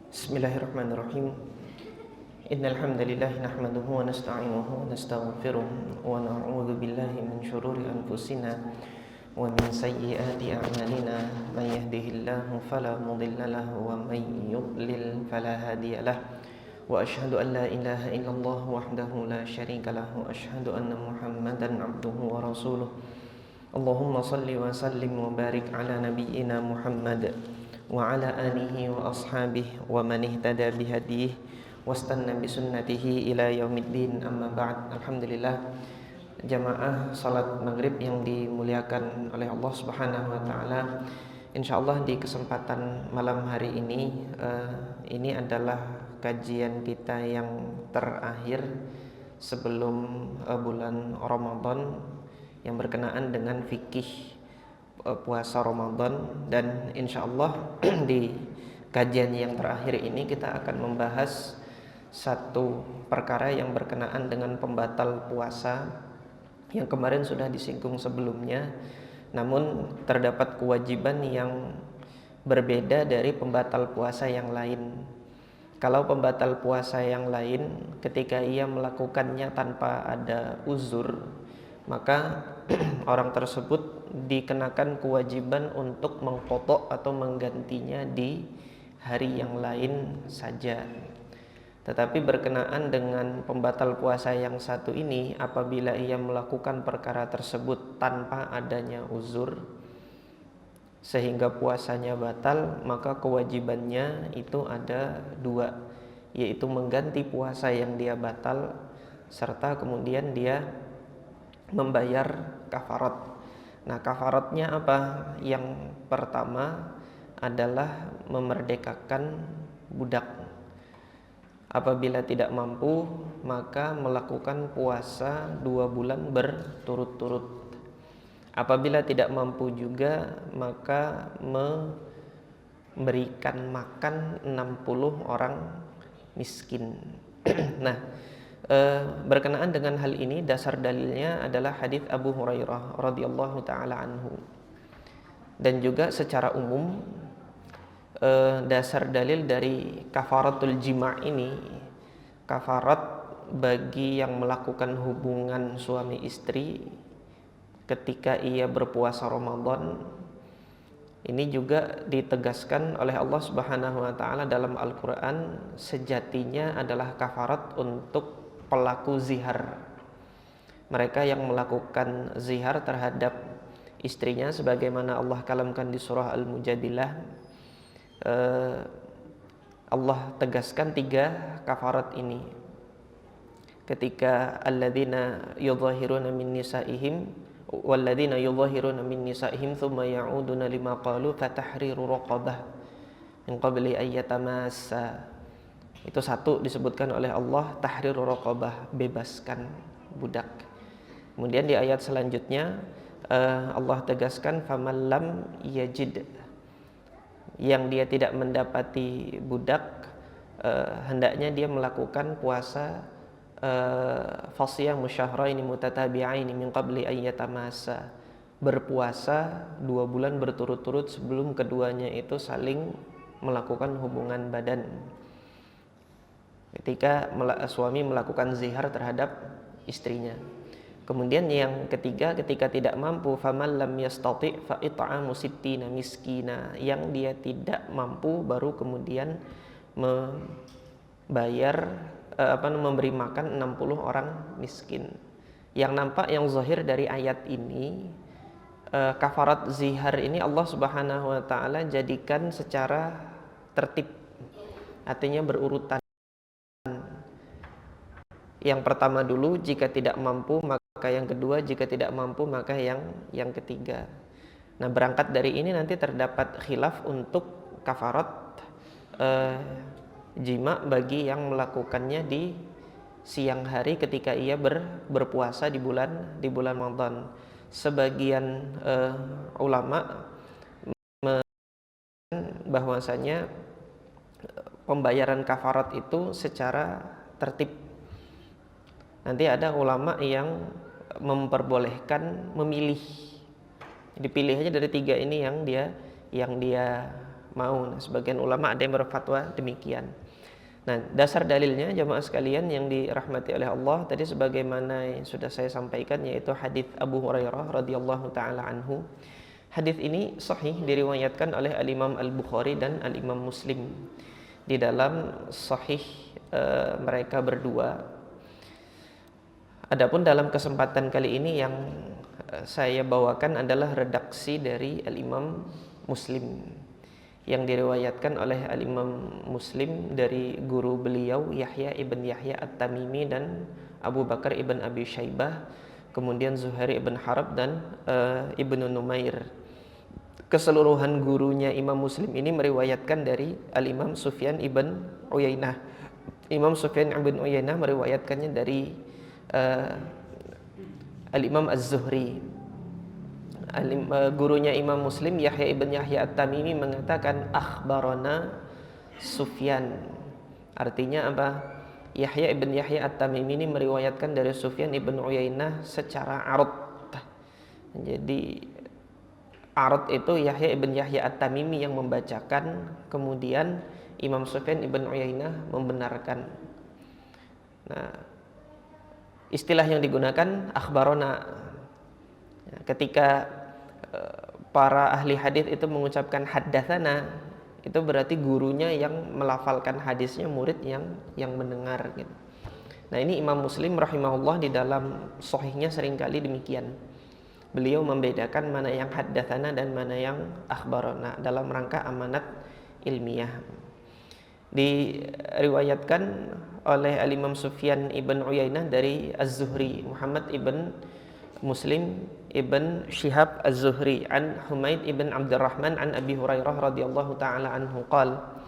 Bismillahirrahmanirrahim. Innal hamdalillah nahmaduhu wa nasta'inuhu wa nastaghfiruh wa na'udzu billahi min shururi anfusina wa min sayyiati a'malina. May yahdihillahu fala mudilla lahu wa may yudlil fala hadiya lahu. Wa asyhadu an la ilaha illallah wahdahu la syarika lahu wa asyhadu anna Muhammadan 'abduhu wa rasuluh. Allahumma salli wa sallim wa barik ala nabiyyina Muhammad wa ala alihi wa ashabihi wa man ihtada bihadihi wastanna bisunnatihi ila yaumiddin, amma ba'd. Alhamdulillah, jamaah salat maghrib yang dimuliakan oleh Allah Subhanahu wa taala. Insyaallah di kesempatan malam hari ini adalah kajian kita yang terakhir sebelum bulan Ramadan yang berkenaan dengan fikih puasa Ramadan, dan insyaallah di kajian yang terakhir ini kita akan membahas satu perkara yang berkenaan dengan pembatal puasa yang kemarin sudah disinggung sebelumnya, namun terdapat kewajiban yang berbeda dari pembatal puasa yang lain. Kalau pembatal puasa yang lain ketika ia melakukannya tanpa ada uzur, maka orang tersebut dikenakan kewajiban untuk mengqadha atau menggantinya di hari yang lain saja. Tetapi berkenaan dengan pembatal puasa yang satu ini, apabila ia melakukan perkara tersebut tanpa adanya uzur sehingga puasanya batal, maka kewajibannya itu ada dua, yaitu mengganti puasa yang dia batal serta kemudian dia membayar kafarat. Nah, kafaratnya apa? Yang pertama adalah memerdekakan budak. Apabila tidak mampu, maka melakukan puasa 2 bulan berturut-turut. Apabila tidak mampu juga, maka memberikan makan 60 orang miskin. Nah, berkenaan dengan hal ini, dasar dalilnya adalah hadis Abu Hurairah radhiyallahu taala anhu. Dan juga secara umum dasar dalil dari kafaratul jima' ini, kafarat bagi yang melakukan hubungan suami istri ketika ia berpuasa Ramadan, ini juga ditegaskan oleh Allah Subhanahu wa taala dalam Al-Qur'an, sejatinya adalah kafarat untuk pelaku zihar. Mereka yang melakukan zihar terhadap istrinya, sebagaimana Allah kalamkan di surah Al-Mujadilah, Allah tegaskan 3 kafarat ini. Ketika alladzina yudhahiruna min nisaihim walladzina yudhahiruna min nisaihim thumma ya'uduna lima qalu fatahriru raqabah min qabli ayyatamassa. Itu satu disebutkan oleh Allah, tahriru raqabah, bebaskan budak. Kemudian di ayat selanjutnya Allah tegaskan faman lam yajid, yang dia tidak mendapati budak, hendaknya dia melakukan puasa fasiyam syahraini mutatabi'aini min qabli ayyatamassa, berpuasa 2 bulan berturut-turut sebelum keduanya itu saling melakukan hubungan badan. Ketika suami melakukan zihar terhadap istrinya. Kemudian yang ketiga, ketika tidak mampu, faman lam yastati' fa it'amu sittina miskina, yang dia tidak mampu baru kemudian memberi makan 60 orang miskin. Yang nampak, yang zahir dari ayat ini, kafarat zihar ini Allah Subhanahu wa taala jadikan secara tertib, artinya berurutan. Yang pertama dulu jika tidak mampu, maka yang kedua, jika tidak mampu maka yang ketiga. Nah, berangkat dari ini nanti terdapat khilaf untuk kafarat jima bagi yang melakukannya di siang hari ketika ia berpuasa di bulan Ramadan. Sebagian ulama bahwasanya pembayaran kafarat itu secara tertib. Nanti ada ulama yang memperbolehkan memilih, dipilih aja dari 3 ini yang dia mau. Nah, sebagian ulama ada yang berfatwa demikian. Nah, dasar dalilnya jamaah sekalian yang dirahmati oleh Allah tadi sebagaimana yang sudah saya sampaikan, yaitu hadis Abu Hurairah radhiyallahu taala anhu. Hadis ini sahih diriwayatkan oleh Al-Imam Al-Bukhari dan Al-Imam Muslim di dalam sahih mereka berdua. Adapun dalam kesempatan kali ini yang saya bawakan adalah redaksi dari Al-Imam Muslim yang diriwayatkan oleh Al-Imam Muslim dari guru beliau Yahya ibn Yahya At-Tamimi dan Abu Bakar ibn Abi Syaibah, kemudian Zuhair ibn Harb dan Ibnu Numair. Keseluruhan gurunya Imam Muslim ini meriwayatkan dari Al-Imam Sufyan ibn Uyainah. Imam Sufyan ibn Uyainah meriwayatkannya dari Al-Imam Az-Zuhri. Gurunya Imam Muslim Yahya ibn Yahya At-Tamimi mengatakan akhbarana Sufyan. Artinya apa? Yahya ibn Yahya At-Tamimi ini meriwayatkan dari Sufyan ibn Uyainah secara arad. Jadi arad itu Yahya ibn Yahya At-Tamimi yang membacakan, kemudian Imam Sufyan ibn Uyainah membenarkan. Nah, istilah yang digunakan akhbarona. Ketika para ahli hadis itu mengucapkan haddatsana, itu berarti gurunya yang melafalkan hadisnya, murid yang mendengar gitu. Nah, ini Imam Muslim rahimahullah di dalam sahihnya seringkali demikian. Beliau membedakan mana yang haddatsana dan mana yang akhbarana dalam rangka amanat ilmiah. Diriwayatkan oleh Al-Imam Sufyan ibn Uyainah dari Az-Zuhri, Muhammad ibn Muslim ibn Shihab Az-Zuhri an Humaid ibn Abdurrahman an Abi Hurairah radhiyallahu taala anhu qala.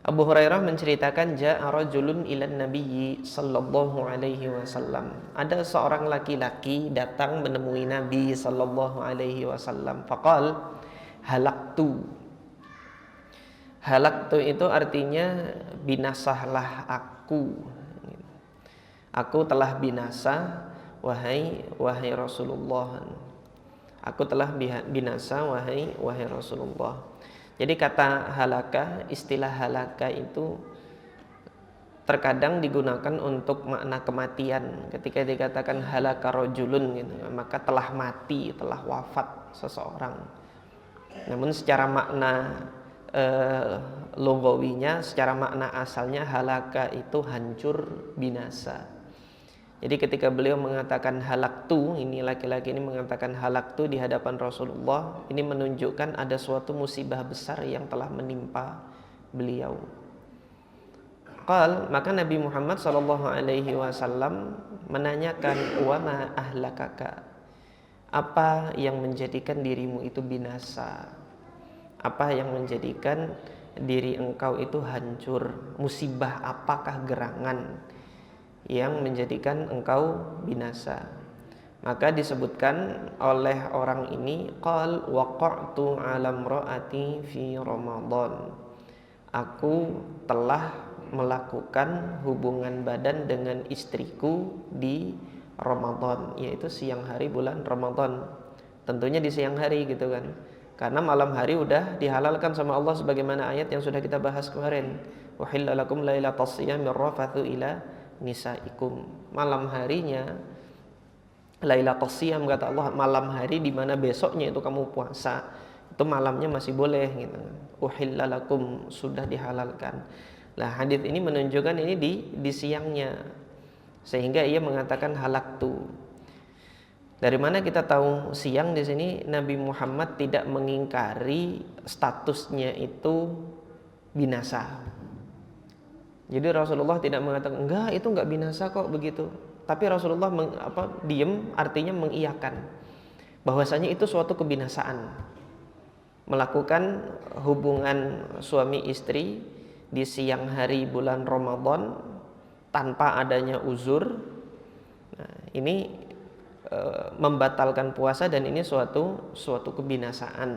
Abu Hurairah menceritakan ja'a rajulun ilan nabiyyi sallallahu alaihi wasallam. Ada seorang laki-laki datang menemui Nabi sallallahu alaihi wasallam. Faqal halaktu. Halaktu itu artinya binasahlah aku. Aku telah binasa wahai Rasulullah. Aku telah binasa wahai Rasulullah. Jadi kata halaka, istilah halaka itu terkadang digunakan untuk makna kematian. Ketika dikatakan halaka rajulun gitu, maka telah mati, telah wafat seseorang. Namun secara makna lugawinya, secara makna asalnya halaka itu hancur, binasa. Jadi ketika beliau mengatakan halaktu, ini laki-laki ini mengatakan halaktu di hadapan Rasulullah, ini menunjukkan ada suatu musibah besar yang telah menimpa beliau. Maka Nabi Muhammad SAW menanyakan, wa ma ahlakaka, apa yang menjadikan dirimu itu binasa, apa yang menjadikan diri engkau itu hancur, musibah apakah, gerangan yang menjadikan engkau binasa. Maka disebutkan oleh orang ini, qal waqa'tu 'ala imra'ati fi Ramadan, aku telah melakukan hubungan badan dengan istriku di Ramadan, yaitu siang hari bulan Ramadan. Tentunya di siang hari gitu kan, karena malam hari udah dihalalkan sama Allah sebagaimana ayat yang sudah kita bahas kemarin, uhilla lakum lailatas siyami rafathu ila nisaikum. Malam harinya Lailatul Siyam, kata Allah, malam hari di mana besoknya itu kamu puasa, itu malamnya masih boleh gitu. Uhilla lakum, sudah dihalalkan. Nah, hadis ini menunjukkan ini di siangnya, sehingga ia mengatakan halaktu. Dari mana kita tahu siang di sini? Nabi Muhammad tidak mengingkari statusnya itu binasa. Jadi Rasulullah tidak mengatakan enggak, itu enggak binasa kok begitu. Tapi Rasulullah diam, artinya mengiyakan bahwasanya itu suatu kebinasaan. Melakukan hubungan suami istri di siang hari bulan Ramadan tanpa adanya uzur. Nah, ini membatalkan puasa dan ini suatu kebinasaan.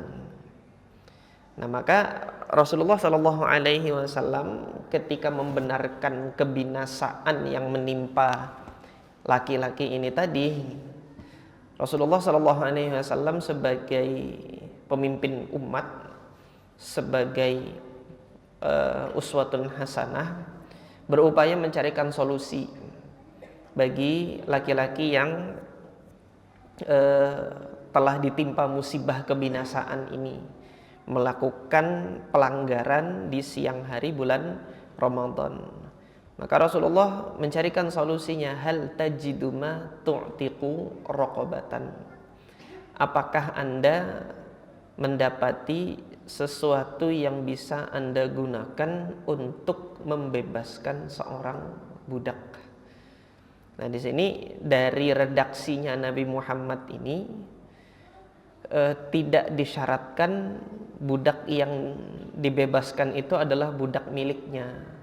Nah, maka Rasulullah Shallallahu Alaihi Wasallam ketika membenarkan kebinasaan yang menimpa laki-laki ini tadi, Rasulullah Shallallahu Alaihi Wasallam sebagai pemimpin umat sebagai uswatun hasanah, berupaya mencarikan solusi bagi laki-laki yang telah ditimpa musibah kebinasaan ini, melakukan pelanggaran di siang hari bulan Ramadan. Maka Rasulullah mencarikan solusinya, hal tajidu ma tu'tiqu raqabatan. Apakah Anda mendapati sesuatu yang bisa Anda gunakan untuk membebaskan seorang budak? Nah, di sini dari redaksinya Nabi Muhammad ini tidak disyaratkan budak yang dibebaskan itu adalah budak miliknya.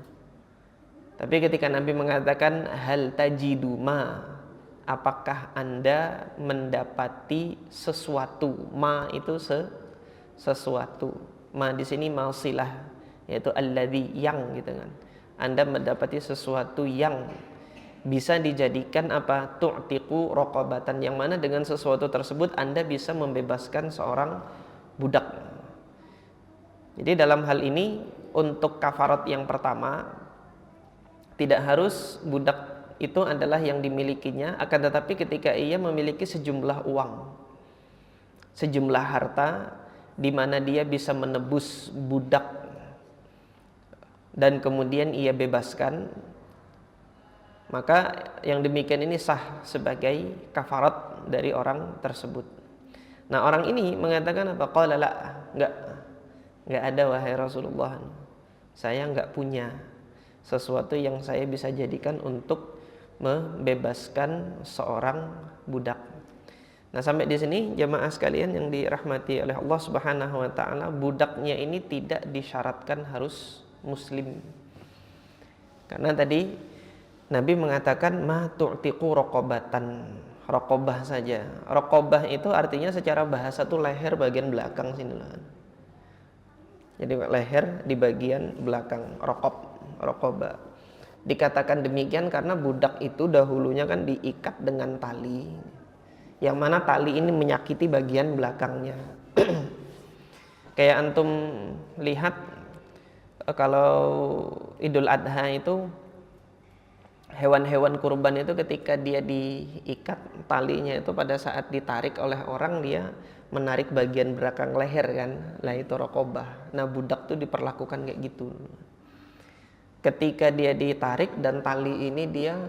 Tapi ketika Nabi mengatakan hal tajidu ma, apakah Anda mendapati sesuatu? Ma itu sesuatu. Ma di sini mausilah, yaitu alladzi, yang gitu kan. Anda mendapati sesuatu yang bisa dijadikan apa? Tu'tiqu raqabatan, yang mana dengan sesuatu tersebut Anda bisa membebaskan seorang budak. Jadi dalam hal ini untuk kafarat yang pertama, tidak harus budak itu adalah yang dimilikinya, akan tetapi ketika ia memiliki sejumlah uang, sejumlah harta, di mana dia bisa menebus budak dan kemudian ia bebaskan, maka yang demikian ini sah sebagai kafarat dari orang tersebut. Nah, orang ini mengatakan apa? Qala la, enggak ada wahai Rasulullah. Saya enggak punya sesuatu yang saya bisa jadikan untuk membebaskan seorang budak. Nah, sampai di sini jamaah sekalian yang dirahmati oleh Allah Subhanahu wa taala, budaknya ini tidak disyaratkan harus muslim. Karena tadi Nabi mengatakan ma tu'tiqu raqabatan, raqabah saja. Raqabah itu artinya secara bahasa tuh leher bagian belakang sini loh. Jadi leher di bagian belakang, raqabah. Dikatakan demikian karena budak itu dahulunya kan diikat dengan tali, yang mana tali ini menyakiti bagian belakangnya. Kayak antum lihat kalau Idul Adha itu, hewan-hewan kurban itu ketika dia diikat talinya itu pada saat ditarik oleh orang, dia menarik bagian belakang leher kan, lah itu raqabah. Nah, budak tuh diperlakukan kayak gitu. Ketika dia ditarik dan tali ini dia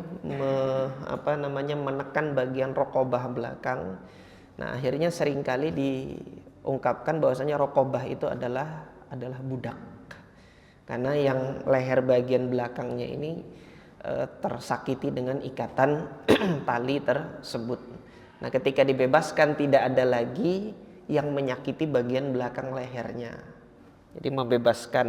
menekan bagian raqabah belakang. Nah, akhirnya seringkali diungkapkan bahwasanya raqabah itu adalah budak. Karena yang leher bagian belakangnya ini tersakiti dengan ikatan tali tersebut. Nah, ketika dibebaskan tidak ada lagi yang menyakiti bagian belakang lehernya. Jadi membebaskan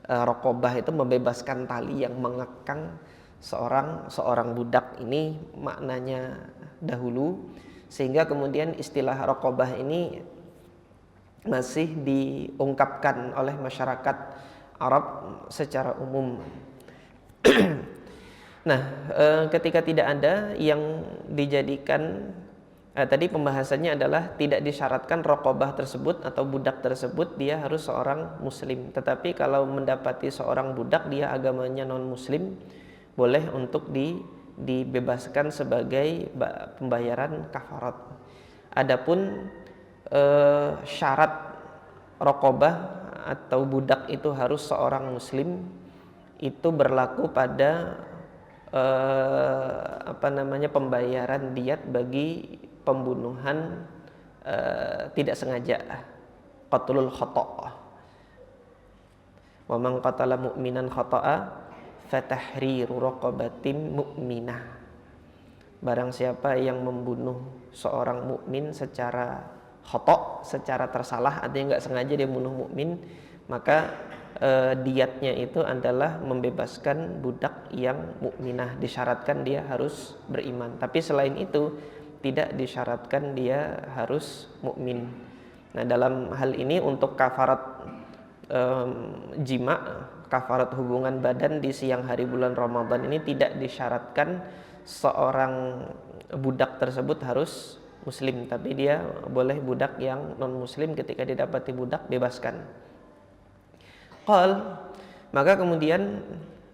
raqabah itu membebaskan tali yang mengekang seorang budak, ini maknanya dahulu, sehingga kemudian istilah raqabah ini masih diungkapkan oleh masyarakat Arab secara umum. Nah, ketika tidak ada yang dijadikan, tadi pembahasannya adalah tidak disyaratkan raqabah tersebut atau budak tersebut dia harus seorang muslim. Tetapi kalau mendapati seorang budak dia agamanya non muslim, boleh untuk dibebaskan sebagai pembayaran kafarat. Adapun syarat raqabah atau budak itu harus seorang muslim, itu berlaku pada pembayaran diat bagi pembunuhan tidak sengaja, qatlul khata'. Wa man qatala mu'minan khata'a fatahriru raqabatin mu'minah. Barang siapa yang membunuh seorang mukmin secara khata', secara tersalah, artinya enggak sengaja dia bunuh mukmin, maka diatnya itu adalah membebaskan budak yang mukminah. Disyaratkan dia harus beriman, tapi selain itu tidak disyaratkan dia harus mukmin. Nah, dalam hal ini untuk kafarat jima, kafarat hubungan badan di siang hari bulan Ramadan ini tidak disyaratkan seorang budak tersebut harus muslim, tapi dia boleh budak yang non muslim, ketika didapati budak bebaskan. Qal, maka kemudian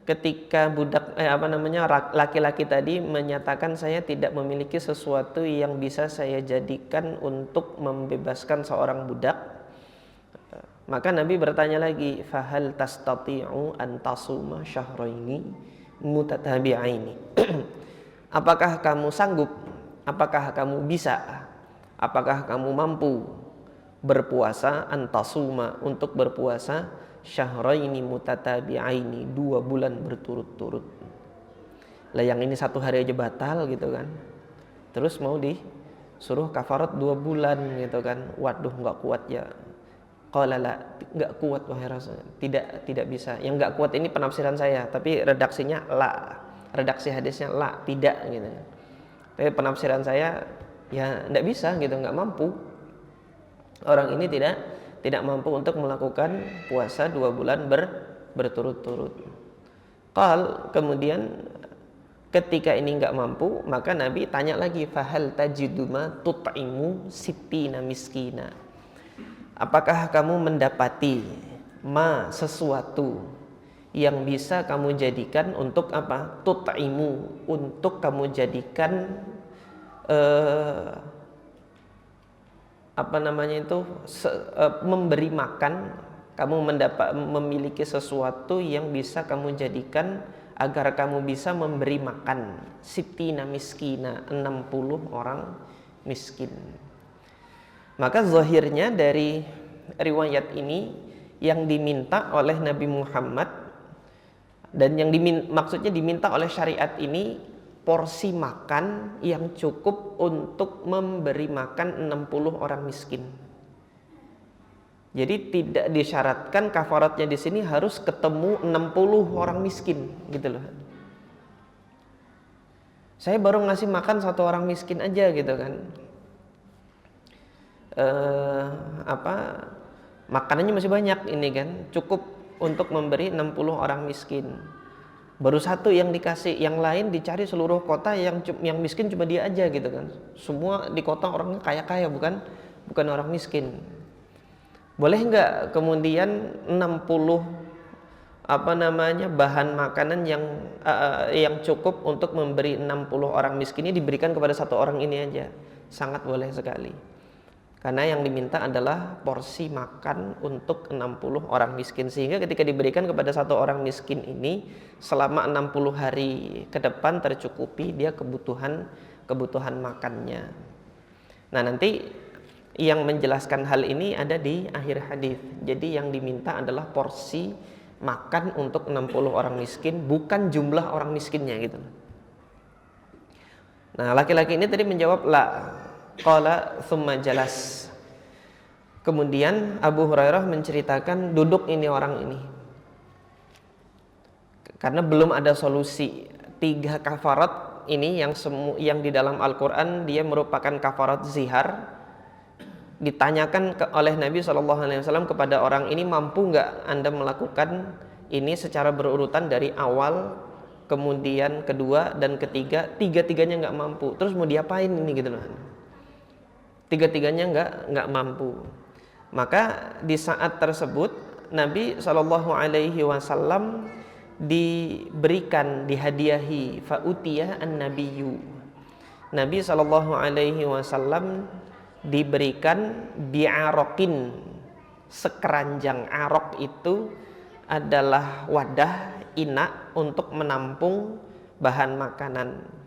ketika laki-laki tadi menyatakan saya tidak memiliki sesuatu yang bisa saya jadikan untuk membebaskan seorang budak, maka Nabi bertanya lagi, fahal tastati'u an tasuma syahraini mutatabi'aini. Apakah kamu sanggup? Apakah kamu bisa? Apakah kamu mampu berpuasa antasuma, untuk berpuasa syahraini mutatabi'aini, 2 bulan berturut-turut. Lah yang ini 1 hari aja batal gitu kan. Terus mau disuruh kafarat 2 bulan gitu kan. Waduh, enggak kuat ya. Qala la, enggak kuat wahai Rasul. Tidak bisa. Yang enggak kuat ini penafsiran saya, tapi redaksinya la. Redaksi hadisnya la, tidak gitu. Tapi penafsiran saya ya enggak bisa gitu, enggak mampu. Orang ini tidak mampu untuk melakukan puasa 2 bulan berturut-turut. Qal, kemudian ketika ini enggak mampu, maka Nabi tanya lagi, fahal tajiduma tut'imu sittina miskina. Apakah kamu mendapati sesuatu yang bisa kamu jadikan untuk apa? Tut'imu, untuk kamu jadikan memberi makan. Kamu memiliki sesuatu yang bisa kamu jadikan agar kamu bisa memberi makan sittina miskina, 60 orang miskin. Maka zahirnya dari riwayat ini, yang diminta oleh Nabi Muhammad dan yang maksudnya diminta oleh syariat ini, porsi makan yang cukup untuk memberi makan 60 orang miskin. Jadi tidak disyaratkan kafaratnya di sini harus ketemu 60 orang miskin gitu loh. Saya baru ngasih makan 1 orang miskin aja gitu kan. Makanannya masih banyak ini kan, cukup untuk memberi 60 orang miskin. Baru 1 yang dikasih, yang lain dicari seluruh kota, yang miskin cuma dia aja gitu kan. Semua di kota orangnya kaya-kaya, bukan orang miskin. Boleh nggak kemudian 60 bahan makanan yang cukup untuk memberi 60 orang miskin ini diberikan kepada 1 orang ini aja? Sangat boleh sekali. Karena yang diminta adalah porsi makan untuk 60 orang miskin. Sehingga ketika diberikan kepada 1 orang miskin ini, selama 60 hari ke depan tercukupi dia kebutuhan makannya. Nah, nanti yang menjelaskan hal ini ada di akhir hadis. Jadi yang diminta adalah porsi makan untuk 60 orang miskin, bukan jumlah orang miskinnya gitu. Nah, laki-laki ini tadi menjawab la. Qala thumma jalas. Kemudian Abu Hurairah menceritakan duduk ini orang ini. Karena belum ada solusi. 3 kafarat ini yang di dalam Al-Qur'an dia merupakan kafarat zihar. Ditanyakan oleh Nabi SAW kepada orang ini, mampu nggak Anda melakukan ini secara berurutan dari awal, kemudian kedua dan ketiga, 3-tiganya nggak mampu. Terus mau diapain ini gitu loh. 3-tiganya nggak mampu. Maka di saat tersebut Nabi SAW dihadiahi fa'utiyah an-nabiyyu. Nabi SAW diberikan bi'arokin, sekeranjang. Arok itu adalah wadah, inak untuk menampung bahan makanan.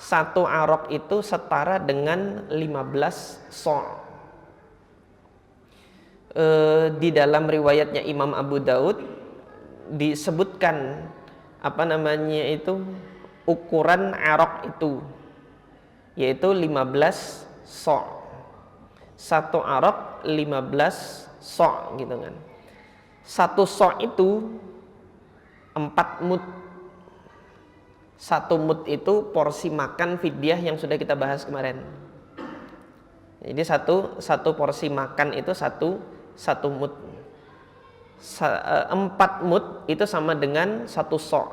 1 arok itu setara dengan 15 so'. Di dalam riwayatnya Imam Abu Daud disebutkan ukuran arok itu, yaitu 15 so'. 1 arok 15 so' gitu kan. 1 so' itu 4 mud. 1 mud itu porsi makan fidyah yang sudah kita bahas kemarin. Jadi satu porsi makan itu satu mud. 4 mud itu sama dengan 1 so'.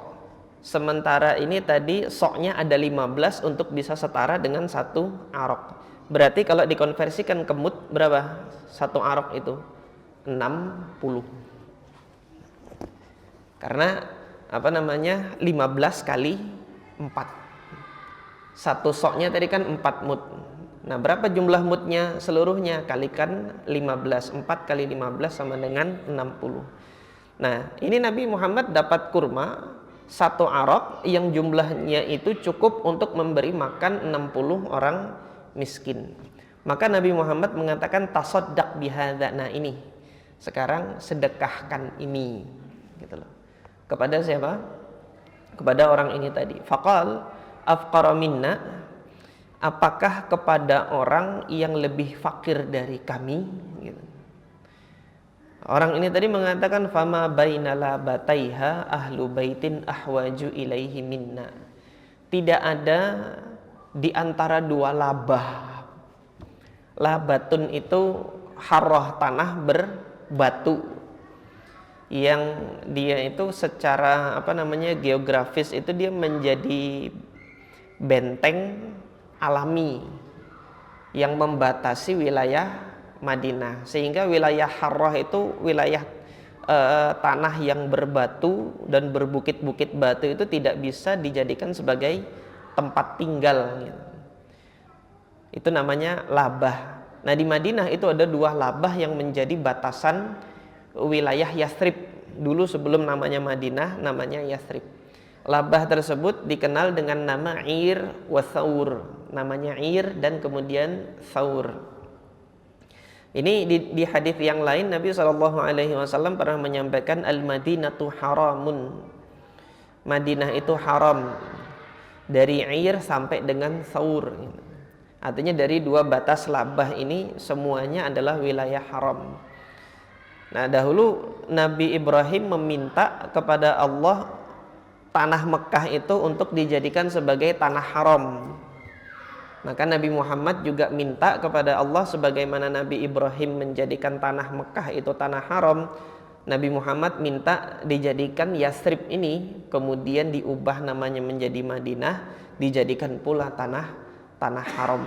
Sementara ini tadi so'-nya ada 15 untuk bisa setara dengan 1 arok. Berarti kalau dikonversikan ke mud berapa? 1 arok itu 60. Karena 15 kali 4. Satu soknya tadi kan 4 mud. Nah, berapa jumlah mudnya seluruhnya? Kalikan 15. 4 kali 15 sama dengan 60. Nah, ini Nabi Muhammad dapat kurma 1 arok yang jumlahnya itu cukup untuk memberi makan 60 orang miskin. Maka Nabi Muhammad mengatakan tasaddaq bihadza. Nah, ini sekarang sedekahkan ini, gitu loh. Kepada siapa? Kepada orang ini tadi. Faqal afqara minna, apakah kepada orang yang lebih fakir dari kami, gitu. Orang ini tadi mengatakan fama bainala bataiha ahlu baitin ahwaju ilaihi minna. Tidak ada di antara dua labah. Labatun itu harroh, tanah berbatu, yang dia itu secara geografis itu dia menjadi benteng alami yang membatasi wilayah Madinah, sehingga wilayah Harrah itu wilayah tanah yang berbatu dan berbukit-bukit batu itu tidak bisa dijadikan sebagai tempat tinggal, gitu. Itu namanya labah. Nah, di Madinah itu ada 2 labah yang menjadi batasan wilayah Yathrib. Dulu sebelum namanya Madinah, namanya Yathrib. Labah tersebut dikenal dengan nama Ir wa Thaur. Namanya Ir dan kemudian Thaur. Ini di hadis yang lain Nabi SAW pernah menyampaikan al-Madinatu haramun. Madinah itu haram dari Ir sampai dengan Thaur. Artinya dari 2 batas labah ini semuanya adalah wilayah haram. Nah, dahulu Nabi Ibrahim meminta kepada Allah tanah Mekah itu untuk dijadikan sebagai tanah haram. Maka Nabi Muhammad juga minta kepada Allah, sebagaimana Nabi Ibrahim menjadikan tanah Mekah itu tanah haram, Nabi Muhammad minta dijadikan Yathrib ini kemudian diubah namanya menjadi Madinah, dijadikan pula tanah haram.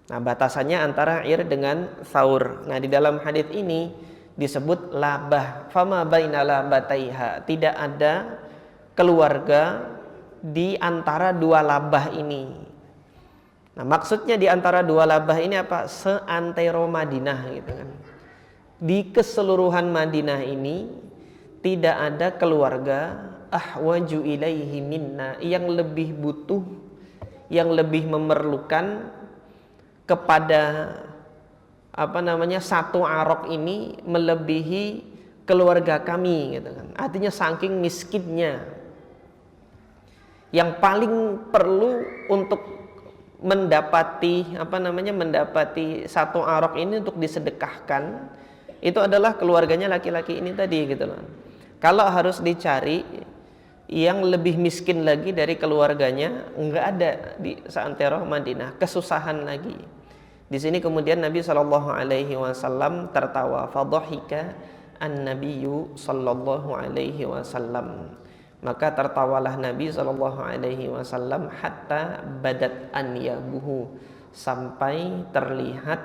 Nah, batasannya antara Ir dengan Thaur. Nah, di dalam hadis ini disebut labah, fama bainala bataiha, tidak ada keluarga di antara 2 labah ini. Nah, maksudnya di antara 2 labah ini apa? Seantero Madinah, gitu kan. Di keseluruhan Madinah ini tidak ada keluarga ahwaju ilaihi minna, yang lebih butuh, yang lebih memerlukan kepada 1 arok ini melebihi keluarga kami, gitu kan. Artinya saking miskinnya, yang paling perlu untuk mendapati mendapati 1 arok ini untuk disedekahkan itu adalah keluarganya laki-laki ini tadi, gitu loh. Kalau harus dicari yang lebih miskin lagi dari keluarganya, enggak ada di seantero Madinah, kesusahan lagi. Di sini kemudian Nabi SAW tertawa, fadhahika an-nabiyyu sallallahu alaihi wasallam. Maka tertawalah Nabi SAW hatta badat anyabuhu, sampai terlihat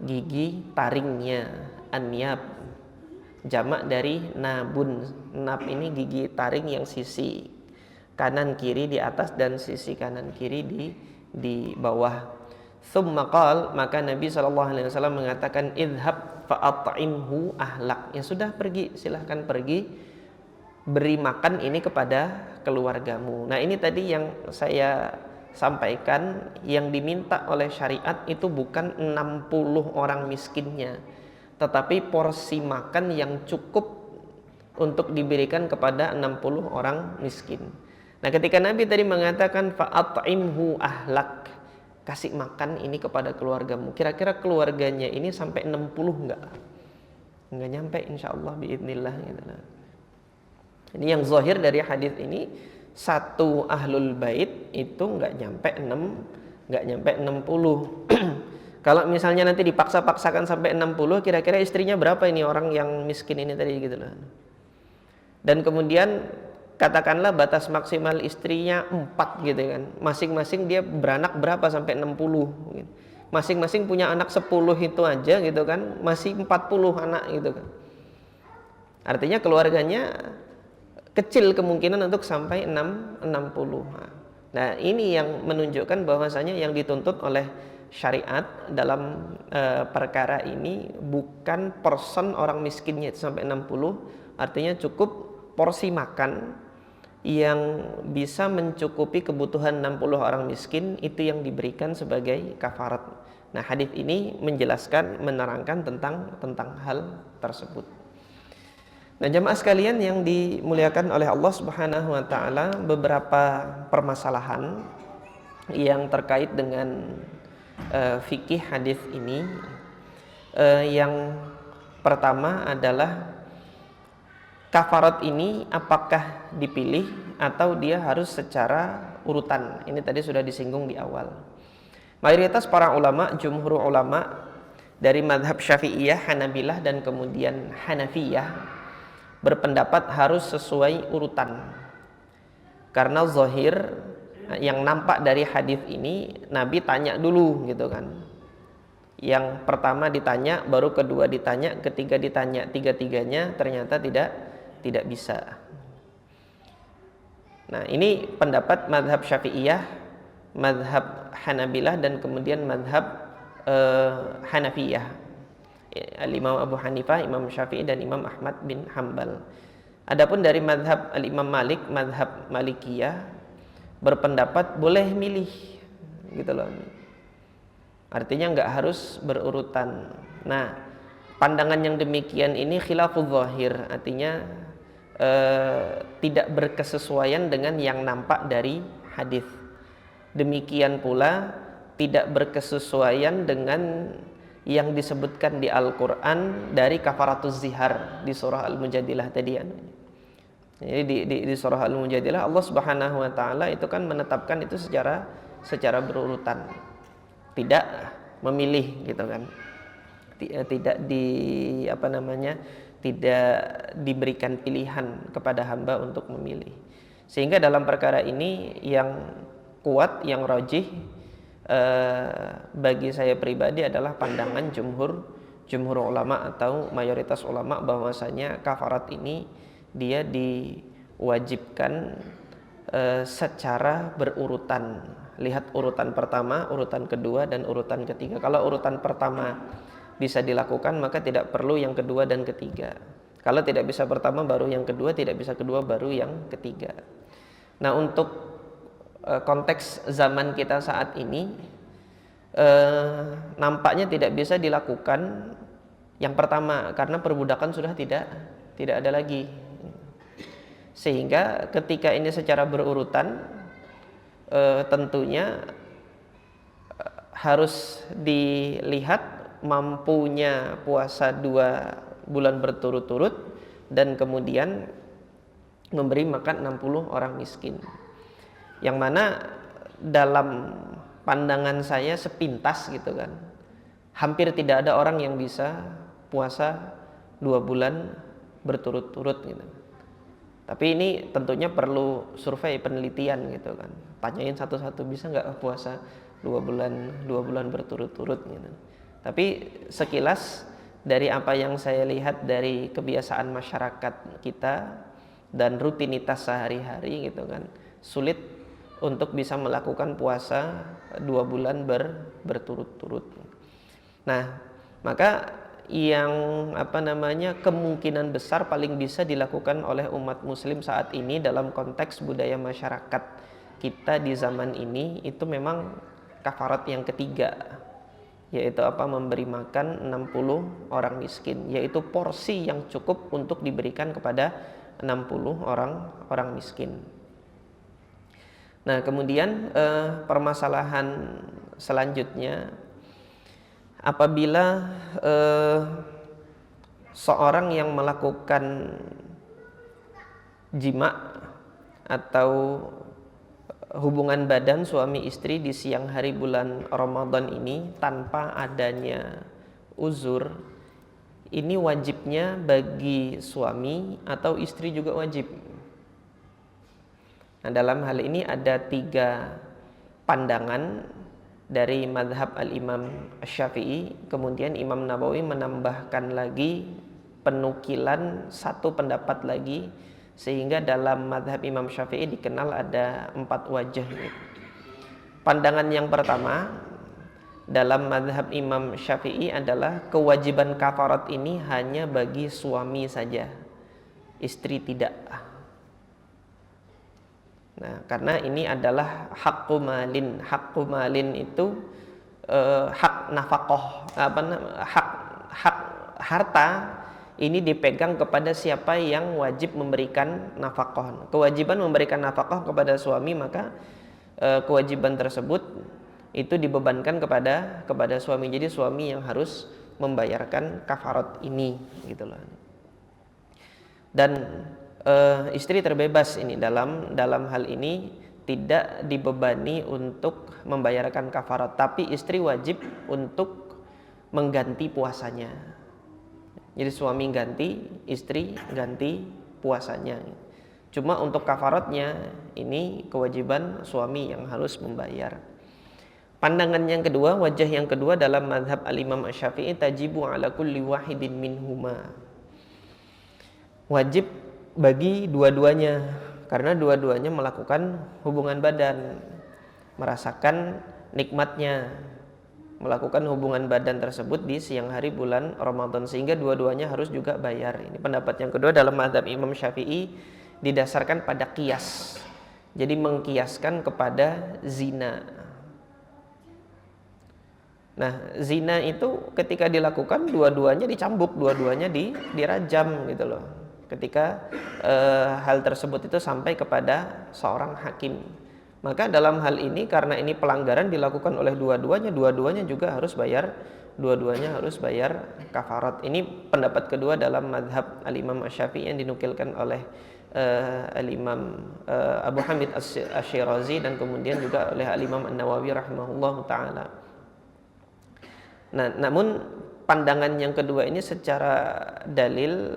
gigi taringnya. Anyab jamak dari nabun. Nab ini gigi taring yang sisi kanan kiri di atas dan sisi kanan kiri di bawah. Tsumma qala, maka Nabi SAW mengatakan idhab fa'at'imhu ahlak. Ya sudah, pergi, silahkan pergi, beri makan ini kepada keluargamu. Nah, ini tadi yang saya sampaikan, yang diminta oleh syariat itu bukan 60 orang miskinnya, tetapi porsi makan yang cukup untuk diberikan kepada 60 orang miskin. Nah, ketika Nabi tadi mengatakan fa'at'imhu ahlak, kasih makan ini kepada keluargamu, kira-kira keluarganya ini sampai 60 enggak nyampe, insyaallah biidznillah, gitu. Ini yang zahir dari hadis ini, 1 ahlul bait itu enggak nyampe 60. Kalau misalnya nanti dipaksa-paksakan sampai 60, kira-kira istrinya berapa ini orang yang miskin ini tadi, gitu loh. Dan kemudian katakanlah batas maksimal istrinya 4, gitu kan. Masing-masing dia beranak berapa sampai 60 gitu. Masing-masing punya anak 10 itu aja, gitu kan. Masih 40 anak, gitu kan. Artinya keluarganya kecil kemungkinan untuk sampai 60. Nah, ini yang menunjukkan bahwasanya yang dituntut oleh syariat dalam perkara ini bukan person orang miskinnya itu sampai 60, artinya cukup porsi makan yang bisa mencukupi kebutuhan 60 orang miskin itu yang diberikan sebagai kafarat. Nah, hadis ini menjelaskan, menerangkan tentang hal tersebut. Nah, jamaah sekalian yang dimuliakan oleh Allah Subhanahu wa taala, beberapa permasalahan yang terkait dengan fikih hadis ini. Yang pertama adalah kafarat ini apakah dipilih atau dia harus secara urutan. Ini tadi sudah disinggung di awal. Mayoritas para ulama, jumhur ulama dari mazhab Syafi'iyah, Hanabilah dan kemudian Hanafiyah berpendapat harus sesuai urutan. Karena zahir yang nampak dari hadis ini, Nabi tanya dulu gitu kan. Yang pertama ditanya, baru kedua ditanya, ketiga ditanya, tiga-tiganya ternyata tidak bisa. Nah, ini pendapat mazhab Syafi'iyah, mazhab Hanabilah dan kemudian mazhab Hanafiyah. Al-Imam Abu Hanifah, Imam Syafi'i dan Imam Ahmad bin Hambal. Adapun dari mazhab Al-Imam Malik, mazhab Malikiyah berpendapat boleh milih gitu loh. Artinya nggak harus berurutan. Nah, pandangan yang demikian ini khilaful zahir, artinya tidak berkesesuaian dengan yang nampak dari hadis. Demikian pula tidak berkesesuaian dengan yang disebutkan di Al-Quran dari kafaratuz zihar di surah Al-Mujadilah tadi. Jadi di surah Al-Mujadilah Allah Subhanahu wa taala itu kan menetapkan itu secara berurutan. Tidak memilih gitu kan. Tidak tidak diberikan pilihan kepada hamba untuk memilih. Sehingga dalam perkara ini yang kuat, yang rajih bagi saya pribadi adalah pandangan jumhur ulama atau mayoritas ulama bahwasanya kafarat ini dia diwajibkan secara berurutan. Lihat urutan pertama, urutan kedua dan urutan ketiga. Kalau urutan pertama bisa dilakukan, maka tidak perlu yang kedua dan ketiga. Kalau tidak bisa pertama baru yang kedua, tidak bisa kedua baru yang ketiga. Nah, untuk konteks zaman kita saat ini nampaknya tidak bisa dilakukan yang pertama karena perbudakan sudah tidak ada lagi. Sehingga ketika ini secara berurutan tentunya harus dilihat mampunya puasa 2 bulan berturut-turut dan kemudian memberi makan 60 orang miskin. Yang mana dalam pandangan saya sepintas gitu kan, hampir tidak ada orang yang bisa puasa 2 bulan berturut-turut gitu. Tapi ini tentunya perlu survei, penelitian gitu kan. Tanyain satu-satu, bisa nggak puasa 2 bulan berturut-turut gitu. Tapi sekilas dari apa yang saya lihat dari kebiasaan masyarakat kita dan rutinitas sehari-hari gitu kan, sulit untuk bisa melakukan puasa 2 bulan berturut-turut. Nah, maka yang kemungkinan besar paling bisa dilakukan oleh umat muslim saat ini dalam konteks budaya masyarakat kita di zaman ini itu memang kafarat yang ketiga, yaitu memberi makan 60 orang miskin, yaitu porsi yang cukup untuk diberikan kepada 60 orang miskin. Nah, kemudian permasalahan selanjutnya, apabila seorang yang melakukan jima atau hubungan badan suami istri di siang hari bulan Ramadan ini tanpa adanya uzur, ini wajibnya bagi suami atau istri juga wajib. Nah, dalam hal ini ada 3 pandangan dari mazhab Al-Imam Syafi'i. Kemudian Imam Nawawi menambahkan lagi penukilan 1 pendapat lagi Sehingga dalam mazhab Imam Syafi'i dikenal ada 4 wajah. Pandangan yang pertama dalam mazhab Imam Syafi'i adalah kewajiban kafarat ini hanya bagi suami saja, istri tidak. Nah, karena ini adalah haqqu malin. Haqqu malin itu hak nafkah, hak harta ini dipegang kepada siapa yang wajib memberikan nafkah. Kewajiban memberikan nafkah kepada suami, maka kewajiban tersebut itu dibebankan kepada suami. Jadi suami yang harus membayarkan kafarat ini, gitu loh. Dan istri terbebas ini dalam hal ini tidak dibebani untuk membayarkan kafarat, tapi istri wajib untuk mengganti puasanya. Jadi suami ganti, istri ganti puasanya. Cuma untuk kafaratnya ini kewajiban suami yang harus membayar. Pandangan yang kedua, wajah yang kedua dalam mazhab al-Imam Asy-Syafi'i, tajibu ala kulli wahidin minhuma. Wajib bagi dua-duanya, karena dua-duanya melakukan hubungan badan, merasakan nikmatnya melakukan hubungan badan tersebut di siang hari bulan Ramadan, sehingga dua-duanya harus juga bayar. Ini pendapat yang kedua dalam mazhab Imam Syafi'i, didasarkan pada qiyas. Jadi mengkiaskan kepada zina. Nah, zina itu ketika dilakukan dua-duanya dicambuk, dua-duanya dirajam, gitu loh. Ketika hal tersebut itu sampai kepada seorang hakim. Maka dalam hal ini, karena ini pelanggaran dilakukan oleh dua-duanya juga harus bayar, dua-duanya harus bayar kafarat. Ini pendapat kedua dalam mazhab al-Imam Asy-Syafi'i yang dinukilkan oleh al-Imam Abu Hamid Asy-Syirazi dan kemudian juga oleh al-Imam An-Nawawi rahimahullahu taala. Nah, namun pandangan yang kedua ini secara dalil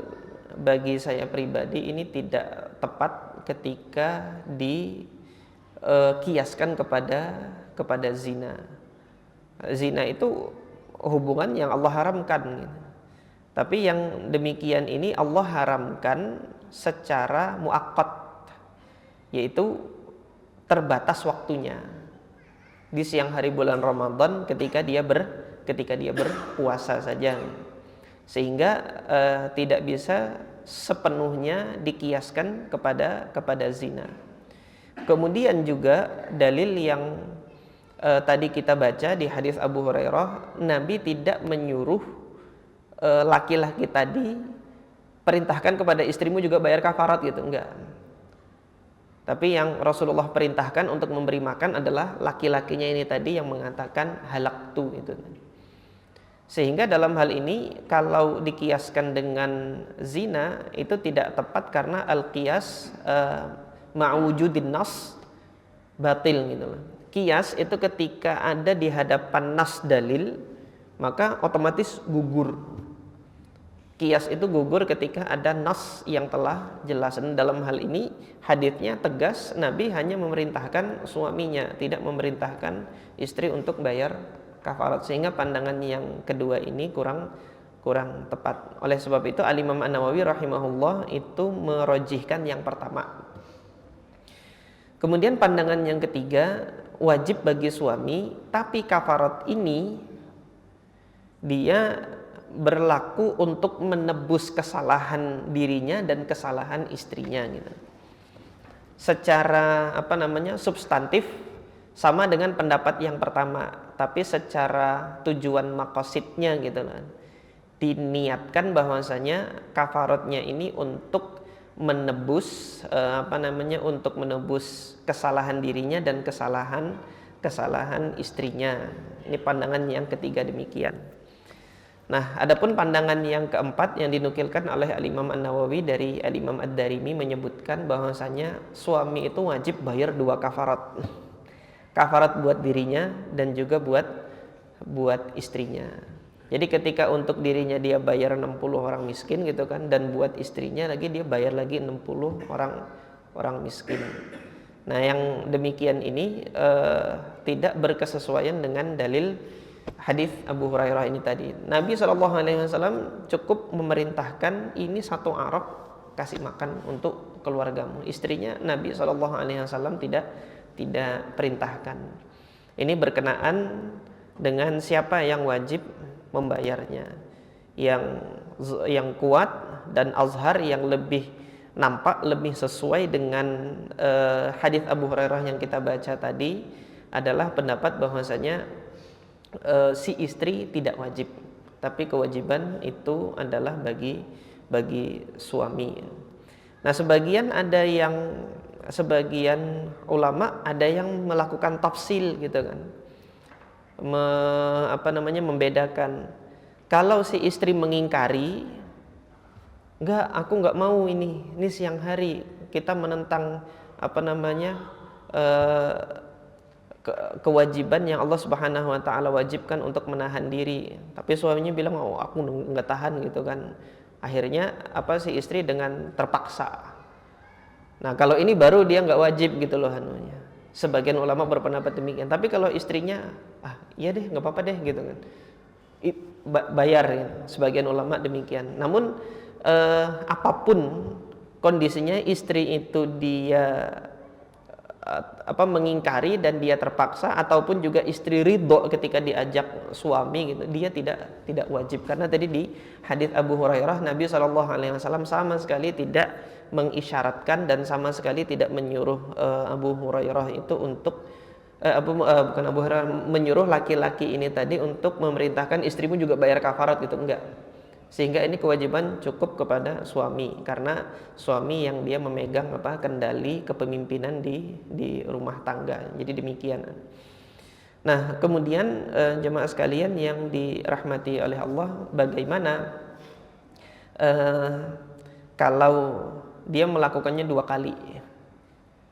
bagi saya pribadi ini tidak tepat ketika kiaskan kepada zina. Zina itu hubungan yang Allah haramkan, gitu. Tapi yang demikian ini Allah haramkan secara muaqqat, yaitu terbatas waktunya di siang hari bulan Ramadan ketika dia berpuasa saja, sehingga tidak bisa sepenuhnya dikiaskan kepada zina. Kemudian juga dalil yang tadi kita baca di hadis Abu Hurairah, Nabi tidak menyuruh laki-laki tadi perintahkan kepada istrimu juga bayar kafarat, gitu, enggak. Tapi yang Rasulullah perintahkan untuk memberi makan adalah laki-lakinya ini tadi yang mengatakan halaktu itu. Sehingga dalam hal ini kalau dikiaskan dengan zina itu tidak tepat, karena al-qiyas ma'wujudin nas batil, gitu loh. Qiyas itu ketika ada di hadapan nas dalil, maka otomatis gugur. Qiyas itu gugur ketika ada nas yang telah jelas. Dan dalam hal ini haditsnya tegas, Nabi hanya memerintahkan suaminya, tidak memerintahkan istri untuk bayar kafarat, sehingga pandangan yang kedua ini kurang tepat. Oleh sebab itu Al-Imam An-Nawawi rahimahullah itu merojihkan yang pertama. Kemudian pandangan yang ketiga, wajib bagi suami, tapi kafarat ini dia berlaku untuk menebus kesalahan dirinya dan kesalahan istrinya, gitu. Secara substantif sama dengan pendapat yang pertama, tapi secara tujuan maqasidnya, gitu loh, diniatkan bahwasanya kafaratnya ini untuk menebus untuk menebus kesalahan dirinya dan kesalahan istrinya. Ini pandangan yang ketiga demikian. Nah, adapun pandangan yang keempat yang dinukilkan oleh Al-Imam An-Nawawi dari Al-Imam Ad-Darimi menyebutkan bahwasanya suami itu wajib bayar 2 kafarat. Kafarat buat dirinya dan juga buat istrinya. Jadi ketika untuk dirinya dia bayar 60 orang miskin, gitu kan, dan buat istrinya lagi dia bayar lagi 60 orang miskin. Nah, yang demikian ini tidak berkesesuaian dengan dalil hadis Abu Hurairah ini tadi. Nabi SAW cukup memerintahkan ini 1 arak kasih makan untuk keluargamu. Istrinya Nabi SAW tidak perintahkan. Ini berkenaan dengan siapa yang wajib membayarnya. Yang kuat dan azhar yang lebih nampak, lebih sesuai dengan hadis Abu Hurairah yang kita baca tadi adalah pendapat bahwasanya si istri tidak wajib, tapi kewajiban itu adalah bagi suami. Nah, sebagian ulama ada yang melakukan tafsil gitu kan. Membedakan. Kalau si istri mengingkari, enggak, aku enggak mau ini siang hari kita menentang kewajiban yang Allah Subhanahu wa taala wajibkan untuk menahan diri. Tapi suaminya bilang, "Oh, aku enggak tahan," gitu kan. Akhirnya si istri dengan terpaksa. Nah, kalau ini baru dia enggak wajib gitu loh anunya. Sebagian ulama berpendapat demikian. Tapi kalau istrinya, iya deh, enggak apa-apa deh gitu kan. Bayar ya. Sebagian ulama demikian. Namun apapun kondisinya, istri itu dia mengingkari dan dia terpaksa, ataupun juga istri ridho ketika diajak suami gitu, dia tidak wajib. Karena tadi di hadis Abu Hurairah, Nabi SAW sama sekali tidak mengisyaratkan dan sama sekali tidak menyuruh Abu Hurairah itu untuk bukan Abu Hurairah menyuruh laki-laki ini tadi untuk memerintahkan istrimu juga bayar kafarat gitu, enggak. Sehingga ini kewajiban cukup kepada suami, karena suami yang dia memegang kendali kepemimpinan di rumah tangga. Jadi demikian. Nah, kemudian jemaah sekalian yang dirahmati oleh Allah, bagaimana kalau dia melakukannya 2 kali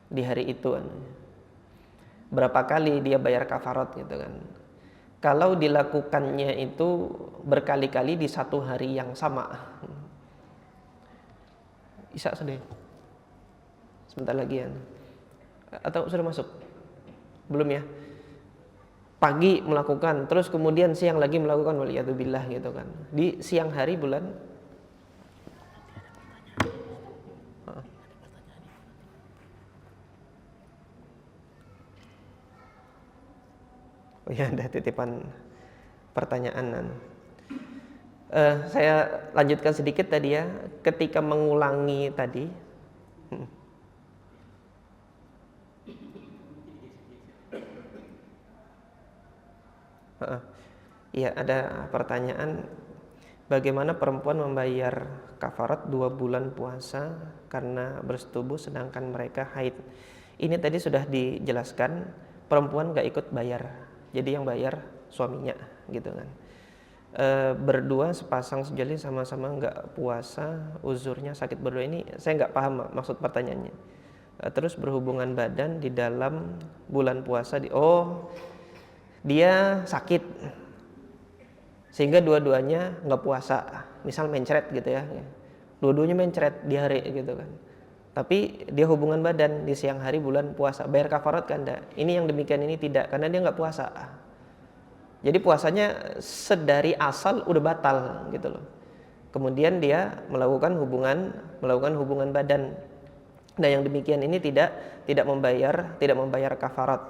di hari itu? Berapa kali dia bayar kafarat gitu kan? Kalau dilakukannya itu berkali-kali di satu hari yang sama. Isya sudah? Sebentar lagi ya. Atau sudah masuk? Belum ya? Pagi melakukan, terus kemudian siang lagi melakukan, waliyadzubillah gitu kan. Di siang hari bulan. Oh ya, ada titipan pertanyaan. Saya lanjutkan sedikit tadi ya, ketika mengulangi tadi. Iya, ada pertanyaan, bagaimana perempuan membayar kafarat 2 bulan puasa karena bersetubuh sedangkan mereka haid? Ini tadi sudah dijelaskan, perempuan gak ikut bayar. Jadi yang bayar suaminya gitu kan. Berdua sepasang sejoli sama-sama nggak puasa, uzurnya sakit berdua. Ini saya nggak paham maksud pertanyaannya. Terus berhubungan badan di dalam bulan puasa dia sakit sehingga dua-duanya nggak puasa. Misal mencret gitu ya, dua-duanya mencret di hari gitu kan. Tapi dia hubungan badan di siang hari bulan puasa, bayar kafarat kan enggak? Ini yang demikian ini tidak, karena dia nggak puasa. Jadi puasanya sedari asal udah batal gitu loh. Kemudian dia melakukan hubungan badan. Nah, yang demikian ini tidak membayar kafarat.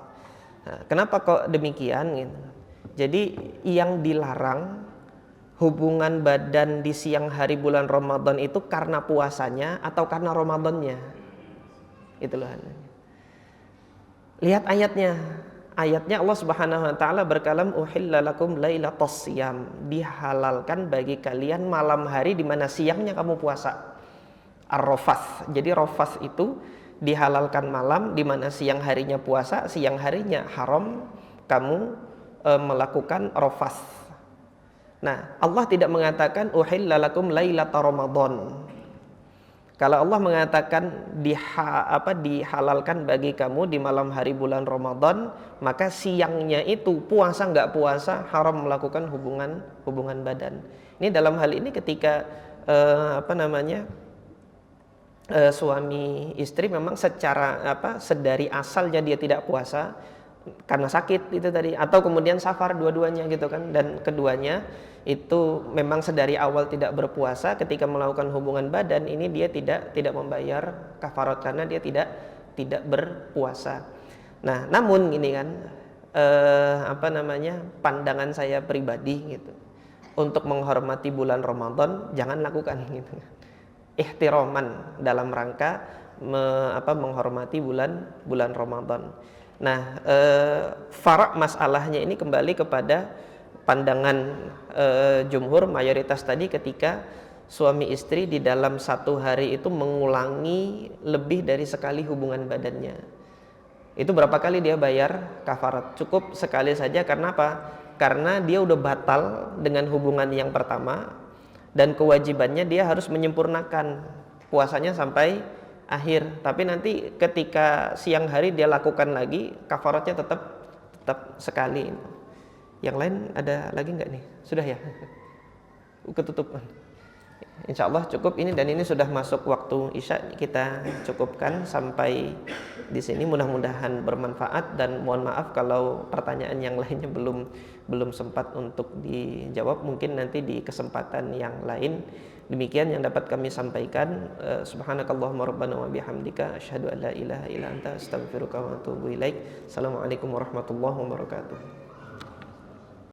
Nah, kenapa kok demikian gitu? Jadi yang dilarang hubungan badan di siang hari bulan Ramadan itu karena puasanya atau karena Ramadannya? Itulah. Lihat ayatnya. Ayatnya Allah Subhanahu wa taala berkalam, uhilla lakum lailatas siyam. Dihalalkan bagi kalian malam hari di mana siangnya kamu puasa. Ar-rafath. Jadi rafath itu dihalalkan malam di mana siang harinya puasa, siang harinya haram kamu melakukan rafath. Nah, Allah tidak mengatakan uhilla lakum lailata Ramadan. Kalau Allah mengatakan dihalalkan bagi kamu di malam hari bulan Ramadan, maka siangnya itu puasa enggak puasa haram melakukan hubungan badan. Ini dalam hal ini ketika suami istri memang secara sedari asalnya dia tidak puasa, karena sakit itu tadi, atau kemudian safar, dua-duanya gitu kan. Dan keduanya itu memang sedari awal tidak berpuasa, ketika melakukan hubungan badan ini dia tidak membayar kafarat karena dia tidak berpuasa. Nah, namun ini kan pandangan saya pribadi gitu. Untuk menghormati bulan Ramadan jangan lakukan gitu. Ihtiroman dalam rangka menghormati bulan Ramadan. Nah, farak masalahnya ini kembali kepada pandangan jumhur mayoritas tadi, ketika suami istri di dalam satu hari itu mengulangi lebih dari sekali hubungan badannya. Itu berapa kali dia bayar kafarat? Cukup sekali saja. Karena apa? Karena dia udah batal dengan hubungan yang pertama, dan kewajibannya dia harus menyempurnakan puasanya sampai akhir. Tapi nanti ketika siang hari dia lakukan lagi, kafaratnya tetap sekali. Yang lain ada lagi nggak nih? Sudah ya? Ketutup. Insya Allah cukup ini, dan ini sudah masuk waktu Isya, kita cukupkan sampai di sini. Mudah-mudahan bermanfaat, dan mohon maaf kalau pertanyaan yang lainnya belum sempat untuk dijawab, mungkin nanti di kesempatan yang lain. Demikian yang dapat kami sampaikan. Subhanakallahumma rabbana wa bihamdika asyhadu an la ilaha illa anta astaghfiruka wa atubu ilaik. Assalamualaikum warahmatullahi wabarakatuh.